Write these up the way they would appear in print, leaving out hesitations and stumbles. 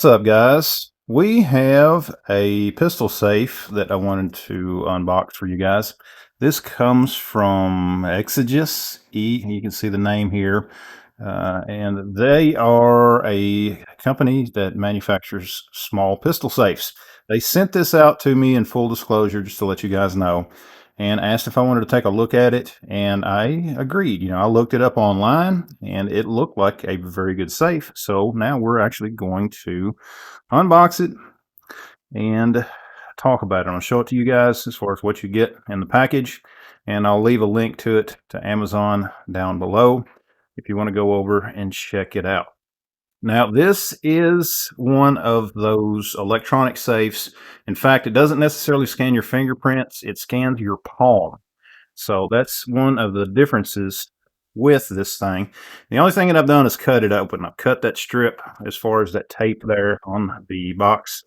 What's up, guys? We have a pistol safe that I wanted to unbox for you guys. This comes from XEGIS. You can see the name here. And they are a company that manufactures small pistol safes. They sent this out to me in full disclosure, just to let you guys know, and asked if I wanted to take a look at it. And I agreed. I looked it up online and it looked like a very good safe. So now we're actually going to unbox it and talk about it. I'm going to show it to you guys as far as what you get in the package. And I'll leave a link to it to Amazon down below if you want to go over and check it out. Now, this is one of those electronic safes. In fact, it doesn't necessarily scan your fingerprints, it scans your palm. So that's one of the differences with this thing. The only thing that I've done is cut it open. I've cut that strip as far as that tape there on the box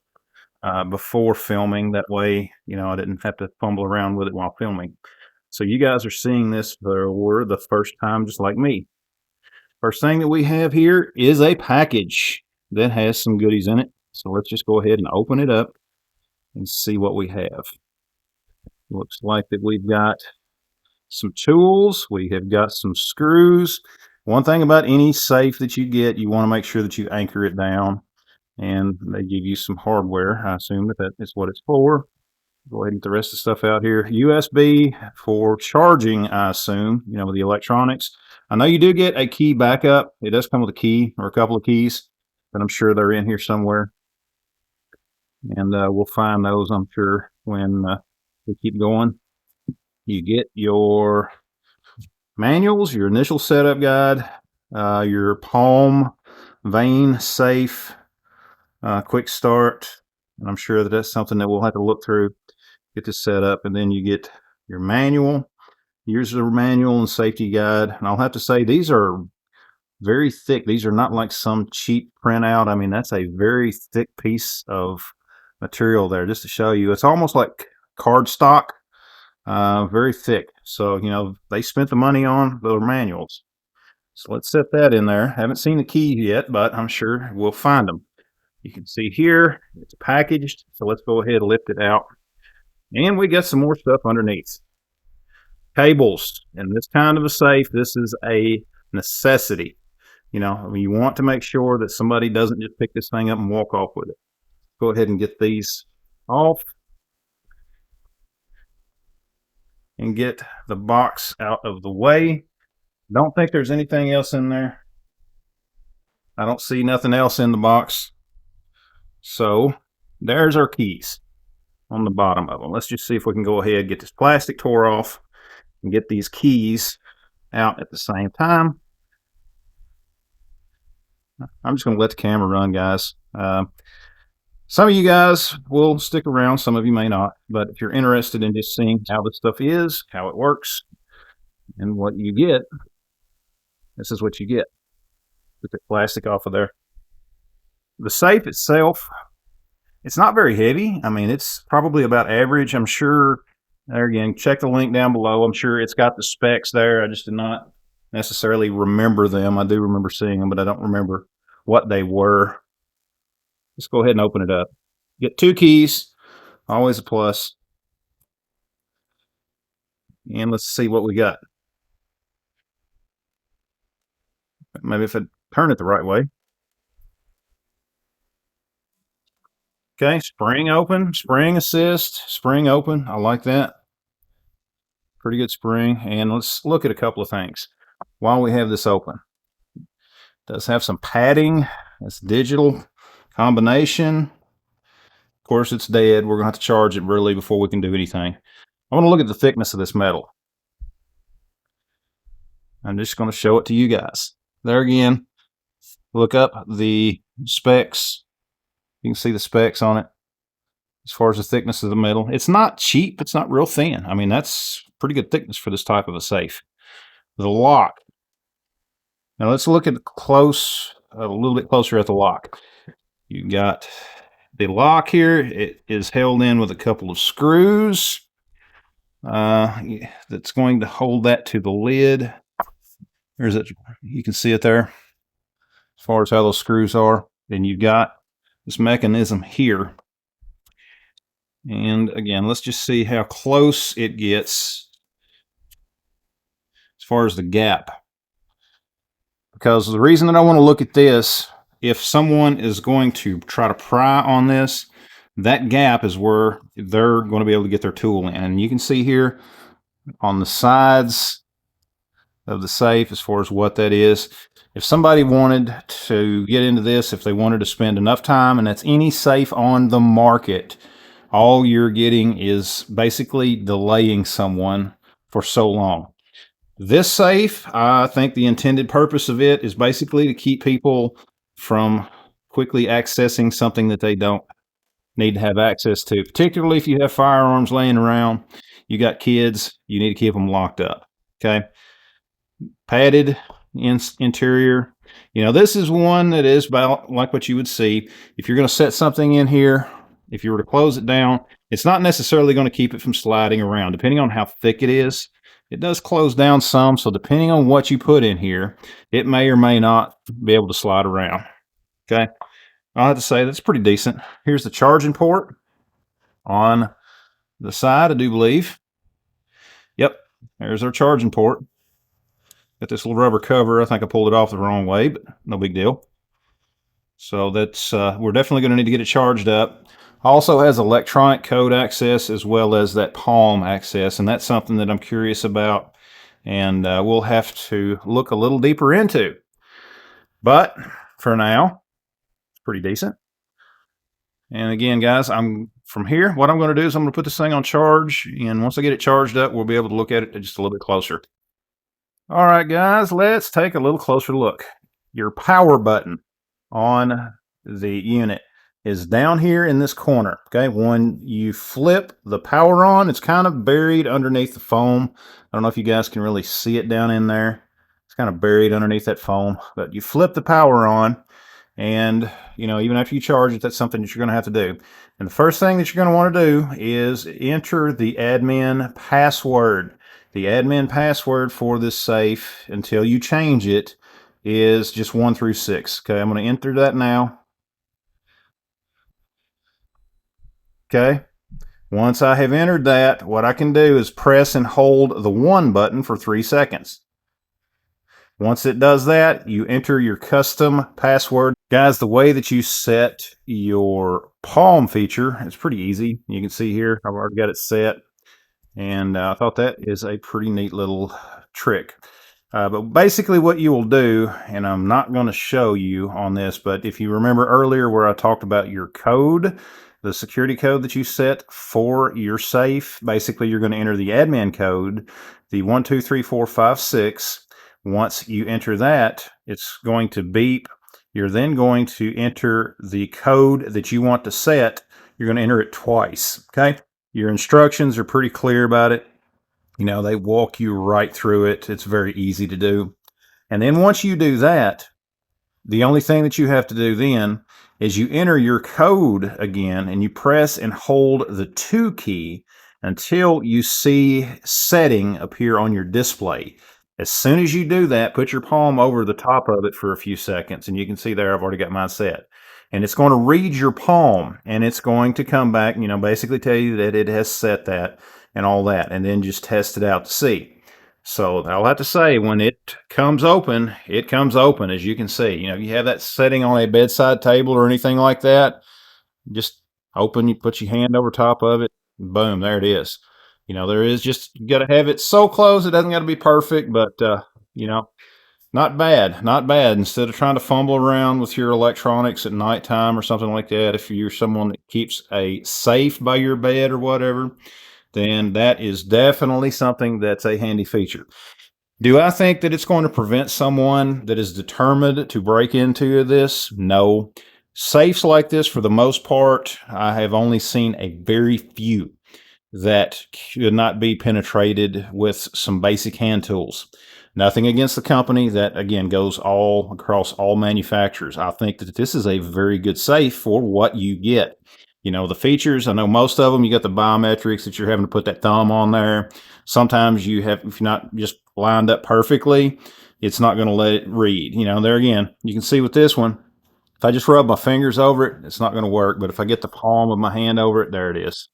before filming. That way, I didn't have to fumble around with it while filming. So you guys are seeing this for the first time, just like me. First thing that we have here is a package that has some goodies in it. So let's just go ahead and open it up and see what we have. Looks like that we've got some tools. We have got some screws. One thing about any safe that you get, you want to make sure that you anchor it down. And they give you some hardware. I assume that is what it's for. Go ahead and get the rest of the stuff out here. USB for charging, I assume, the electronics. I know you do get a key backup. It does come with a key or a couple of keys, but I'm sure they're in here somewhere. And we'll find those, I'm sure, when we keep going. You get your manuals, your initial setup guide, your palm vein safe, quick start. And I'm sure that that's something that we'll have to look through, get this set up. And then you get your manual. Here's the manual and safety guide. And I'll have to say, these are very thick. These are not like some cheap printout. I mean, that's a very thick piece of material there, just to show you. It's almost like cardstock, very thick. So, they spent the money on the manuals. So let's set that in there. Haven't seen the key yet, but I'm sure we'll find them. You can see here, it's packaged. So let's go ahead and lift it out. And we got some more stuff underneath. Cables. In this kind of a safe, this is a necessity. You want to make sure that somebody doesn't just pick this thing up and walk off with it. Go ahead and get these off. And get the box out of the way. Don't think there's anything else in there. I don't see nothing else in the box. So there's our keys on the bottom of them. Let's just see if we can go ahead and get this plastic tore off and get these keys out at the same time. I'm just going to let the camera run, guys. Some of you guys will stick around, some of you may not, but if you're interested in just seeing how this stuff is, how it works, and what you get, this is what you get. Put the plastic off of there. The safe itself, it's not very heavy. I mean, it's probably about average. I'm sure, there again, check the link down below. I'm sure it's got the specs there. I just did not necessarily remember them. I do remember seeing them, but I don't remember what they were. Let's go ahead and open it up. Get 2 keys, always a plus. And let's see what we got. Maybe if I turn it the right way. Okay, spring open, spring assist, spring open. I like that. Pretty good spring. And let's look at a couple of things while we have this open. It does have some padding. It's digital combination. Of course, it's dead. We're going to have to charge it really before we can do anything. I want to look at the thickness of this metal. I'm just going to show it to you guys. There again, look up the specs. You can see the specs on it as far as the thickness of the metal. It's not cheap. It's not real thin. I mean, that's pretty good thickness for this type of a safe. The lock. Now let's look at a little bit closer at the lock. You got the lock here. It is held in with a couple of screws. That's going to hold that to the lid. There's it. You can see it there as far as how those screws are. Then you've got this mechanism here. And again, let's just see how close it gets as far as the gap. Because the reason that I want to look at this, if someone is going to try to pry on this, that gap is where they're going to be able to get their tool in. And you can see here on the sides of the safe as far as what that is. If somebody wanted to get into this, if they wanted to spend enough time, and that's any safe on the market, all you're getting is basically delaying someone for so long. This safe, I think the intended purpose of it is basically to keep people from quickly accessing something that they don't need to have access to, particularly if you have firearms laying around, you got kids, you need to keep them locked up. Okay. Padded interior. You know, this is one that is about like what you would see if you're going to set something in here. If you were to close it down, it's not necessarily going to keep it from sliding around. Depending on how thick it is, it does close down some. So depending on what you put in here, it may or may not be able to slide around. Okay. I'll have to say that's pretty decent. Here's the charging port on the side, I do believe. Yep. There's our charging port. Got this little rubber cover. I think I pulled it off the wrong way, but no big deal. So that's we're definitely going to need to get it charged up. Also has electronic code access as well as that palm access, and that's something that I'm curious about, and we'll have to look a little deeper into. But for now, it's pretty decent. And again, guys, from here, what I'm going to do is I'm going to put this thing on charge, and once I get it charged up, we'll be able to look at it just a little bit closer. All right, guys, let's take a little closer look. Your power button on the unit is down here in this corner. Okay, when you flip the power on, it's kind of buried underneath the foam. I don't know if you guys can really see it down in there. It's kind of buried underneath that foam, but you flip the power on, and you know, even after you charge it, that's something that you're going to have to do. And the first thing that you're going to want to do is enter the admin password. The admin password for this safe until you change it is just 1 through 6. Okay, I'm going to enter that now. Okay, once I have entered that, what I can do is press and hold the 1 button for 3 seconds. Once it does that, you enter your custom password. Guys, the way that you set your palm feature is pretty easy. You can see here, I've already got it set. And I thought that is a pretty neat little trick. But basically what you will do, and I'm not going to show you on this, but if you remember earlier where I talked about your code, the security code that you set for your safe, basically you're going to enter the admin code, the 123456. Once you enter that, it's going to beep. You're then going to enter the code that you want to set. You're going to enter it twice, okay? Your instructions are pretty clear about it. You know, they walk you right through it. It's very easy to do. And then once you do that, the only thing that you have to do then is you enter your code again, and you press and hold the 2 key until you see setting appear on your display. As soon as you do that, put your palm over the top of it for a few seconds, and you can see there I've already got mine set. And it's going to read your palm, and it's going to come back, you know, basically tell you that it has set that and all that, and then just test it out to see. So I'll have to say, when it comes open, as you can see. You know, if you have that setting on a bedside table or anything like that, just open, you put your hand over top of it, boom, there it is. You know, there is just, you got to have it so close, it doesn't got to be perfect, but, you know, not bad, not bad. Instead of trying to fumble around with your electronics at nighttime or something like that, if you're someone that keeps a safe by your bed or whatever, then that is definitely something that's a handy feature. Do I think that it's going to prevent someone that is determined to break into this? No. Safes like this, for the most part, I have only seen a very few that could not be penetrated with some basic hand tools. Nothing against the company. That, again, goes all across all manufacturers. I think that this is a very good safe for what you get. You know, the features, I know most of them, you got the biometrics that you're having to put that thumb on there. Sometimes you have, if you're not just lined up perfectly, it's not going to let it read. You know, there again, you can see with this one, If I just rub my fingers over it, it's not going to work. But if I get the palm of my hand over it, there it is.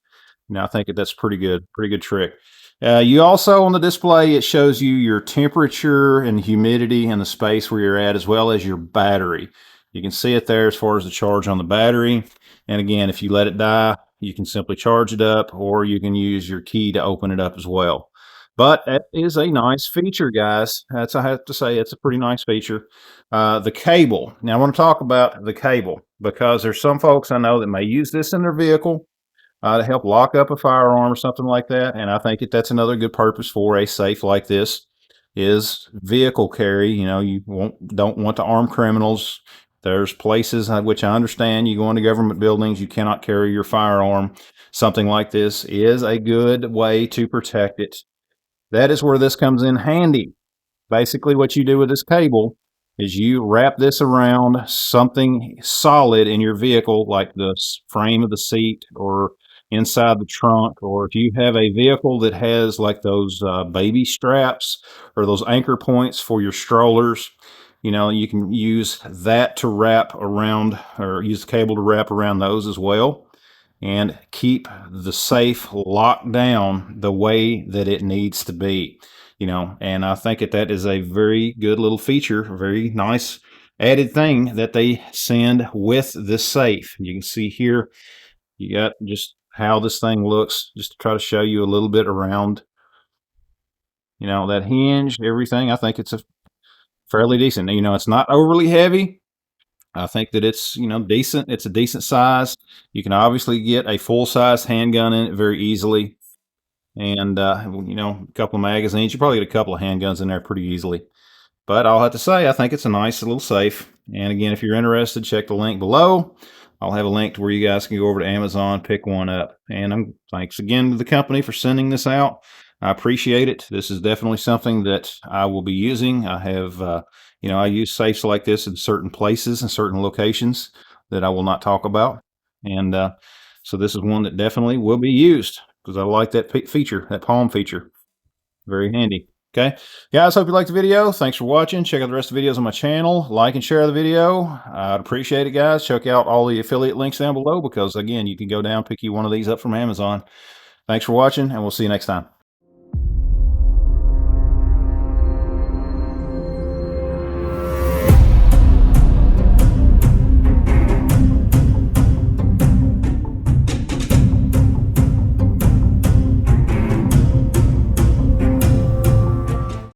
Now I think that's pretty good trick. You also on the display, it shows you your temperature and humidity and the space where you're at, as well as your battery. You can see it there as far as the charge on the battery. And again, if you let it die, you can simply charge it up, or you can use your key to open it up as well. But that is a nice feature, guys. I have to say, it's a pretty nice feature. The cable. Now, I want to talk about the cable because there's some folks I know that may use this in their vehicle to help lock up a firearm or something like that. And I think that's another good purpose for a safe like this is vehicle carry. You know, you don't want to arm criminals. There's places which I understand you go into government buildings, you cannot carry your firearm. Something like this is a good way to protect it. That is where this comes in handy. Basically, what you do with this cable is you wrap this around something solid in your vehicle, like the frame of the seat or inside the trunk, or if you have a vehicle that has like those baby straps or those anchor points for your strollers, you know, you can use that to wrap around, or use the cable to wrap around those as well, and keep the safe locked down the way that it needs to be. You know, and I think that is a very good little feature, a very nice added thing that they send with this safe. You can see here, you got just how this thing looks, just to try to show you a little bit around, you know, that hinge, everything. I think it's a fairly decent, you know, it's not overly heavy. I think that it's, you know, decent. It's a decent size. You can obviously get a full size handgun in it very easily. And, you know, a couple of magazines. You probably get a couple of handguns in there pretty easily. But I'll have to say, I think it's a nice little safe. And again, if you're interested, check the link below. I'll have a link to where you guys can go over to Amazon, pick one up. And thanks again to the company for sending this out. I appreciate it. This is definitely something that I will be using. I have, you know, I use safes like this in certain places and certain locations that I will not talk about. And so this is one that definitely will be used because I like that feature, that palm feature. Very handy. Okay, guys, hope you liked the video. Thanks for watching. Check out the rest of the videos on my channel. Like and share the video. I'd appreciate it, guys. Check out all the affiliate links down below because, again, you can go down, pick you one of these up from Amazon. Thanks for watching, and we'll see you next time.